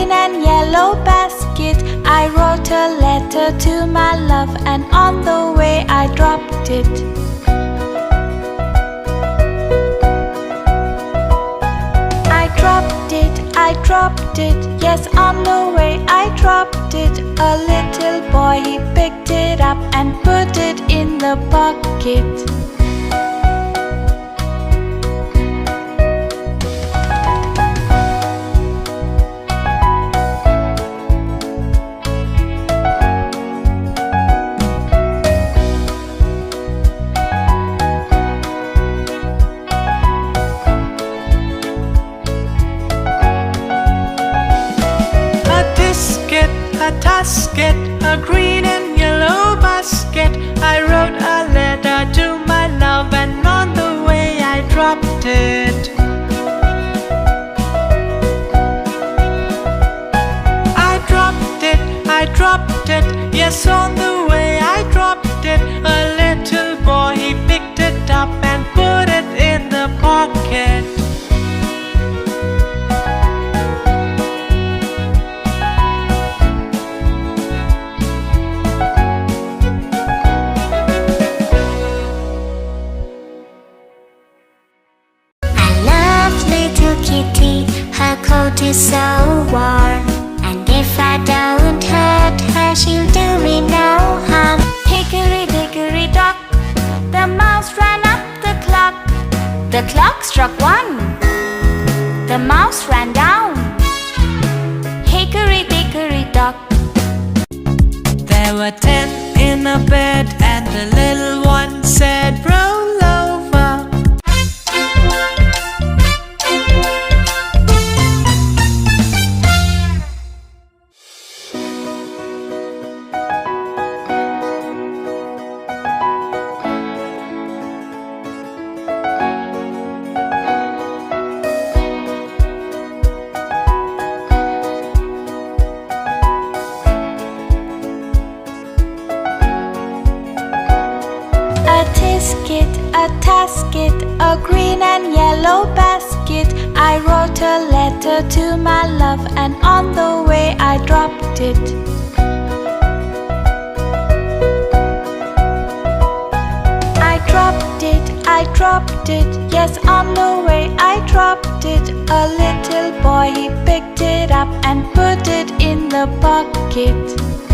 green and yellow basket. I wrote a letter to my love, and on the way I dropped it. I dropped it, yes, on the way I dropped it. A little boy, he picked it up and put it in the pocket. A tasket, a green and yellow basket. I wrote a letter to my love, and on the way I dropped it. I dropped it, yes, on the way I dropped it. A little boy, he picked it up and put it in the pocket. Kitty, her coat is so warm, and if I don't hurt her, she'll do me no harm. Hickory dickory dock, the mouse ran up the clock. The clock struck 1, the mouse ran down. Hickory dickory dock. There were 10 in a bed, and the little one said, roll over. A tasket, a green and yellow basket. I wrote a letter to my love, and on the way I dropped it. I dropped it, yes, on the way I dropped it. A little boy, he picked it up and put it in the pocket.